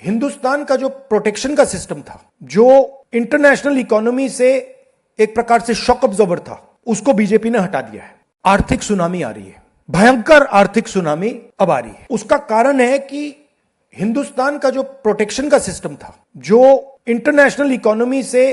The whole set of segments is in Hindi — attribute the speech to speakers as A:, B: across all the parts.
A: हिंदुस्तान का जो प्रोटेक्शन का सिस्टम था, जो इंटरनेशनल इकोनॉमी से एक प्रकार से शॉक अब्जॉर्बर था, उसको बीजेपी ने हटा दिया है। आर्थिक सुनामी आ रही है, भयंकर आर्थिक सुनामी अब आ रही है। उसका कारण है कि हिंदुस्तान का जो प्रोटेक्शन का सिस्टम था, जो इंटरनेशनल इकोनॉमी से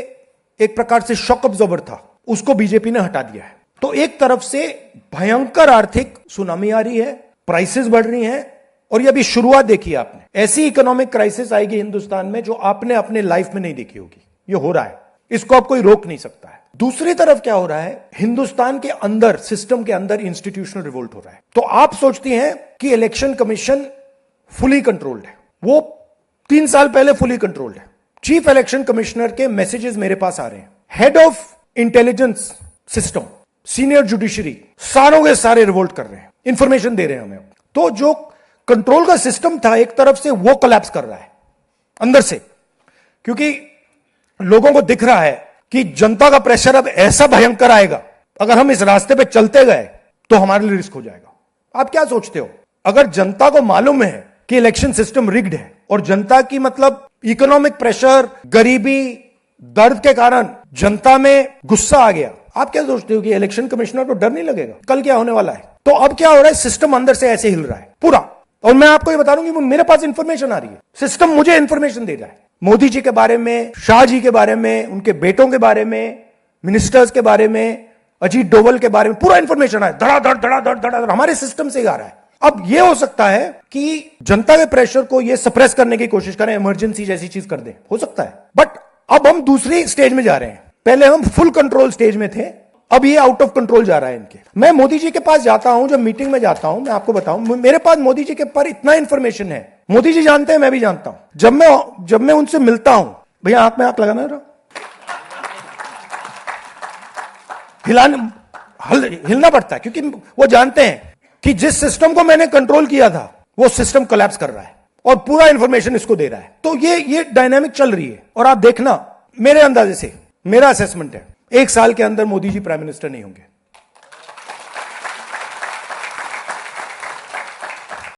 A: एक प्रकार से शॉक अब्जॉर्बर था, उसको बीजेपी ने हटा दिया है। तो एक तरफ से भयंकर आर्थिक सुनामी आ रही है, प्राइसेस बढ़ रही हैं, और ये अभी शुरुआत देखी है आपने। ऐसी इकोनॉमिक क्राइसिस आएगी हिंदुस्तान में जो आपने अपने लाइफ में नहीं देखी होगी। ये हो रहा है, इसको अब कोई रोक नहीं सकता है। दूसरी तरफ क्या हो रहा है, हिंदुस्तान के अंदर, सिस्टम के अंदर इंस्टीट्यूशनल रिवोल्ट हो रहा है। तो आप सोचती हैं कि इलेक्शन कमीशन फुली कंट्रोल्ड है। वो 3 साल पहले फुली कंट्रोल्ड है। चीफ इलेक्शन कमिश्नर के मैसेजेस मेरे पास आ रहे हैं, head of intelligence system, senior judiciary, सारों के सारे रिवोल्ट कर रहे हैं, इंफॉर्मेशन दे रहे हैं हमें। तो जो कंट्रोल का सिस्टम था एक तरफ से, वो कोलैप्स कर रहा है अंदर से, क्योंकि लोगों को दिख रहा है कि जनता का प्रेशर अब ऐसा भयंकर आएगा, अगर हम इस रास्ते पे चलते गए तो हमारे लिए रिस्क हो जाएगा। आप क्या सोचते हो, अगर जनता को मालूम है कि इलेक्शन सिस्टम रिग्ड है, और जनता की मतलब इकोनॉमिक प्रेशर, गरीबी, दर्द के कारण जनता में गुस्सा आ गया, आप क्या सोचते हो कि इलेक्शन कमिश्नर को डर नहीं लगेगा कल क्या होने वाला है? तो अब क्या हो रहा है, सिस्टम अंदर से ऐसे हिल रहा है पूरा। और मैं आपको ये बता दूं कि मेरे पास इंफॉर्मेशन आ रही है, सिस्टम मुझे इंफॉर्मेशन दे रहा है, मोदी जी के बारे में, शाह जी के बारे में, उनके बेटों के बारे में, मिनिस्टर्स के बारे में, अजीत डोवल के बारे में, पूरा इंफॉर्मेशन है, धड़ाधड़ धड़ाधड़ धड़ाधड़ हमारे सिस्टम से आ रहा है। अब यह हो सकता है कि जनता के प्रेशर को यह सप्रेस करने की कोशिश करें, इमरजेंसी जैसी चीज कर दें, हो सकता है। बट अब हम दूसरी स्टेज में जा रहे हैं। पहले हम फुल कंट्रोल स्टेज में थे, अब ये आउट ऑफ कंट्रोल जा रहा है इनके। मैं मोदी जी के पास जाता हूं, जब मीटिंग में जाता हूं, मैं आपको बताऊं, मेरे पास मोदी जी के पर इतना इंफॉर्मेशन है, मोदी जी जानते हैं, मैं भी जानता हूं। जब मैं उनसे मिलता हूं, भैया आंख में आंख लगाना जरा, हिलना पड़ता है, क्योंकि वो जानते हैं कि जिस सिस्टम को मैंने कंट्रोल किया था वो सिस्टम कोलैप्स कर रहा है और पूरा इंफॉर्मेशन इसको दे रहा है। तो ये डायनामिक चल रही है। और आप देखना, मेरे अंदाजे से, मेरा असेसमेंट है, 1 साल के अंदर मोदी जी प्राइम मिनिस्टर नहीं होंगे।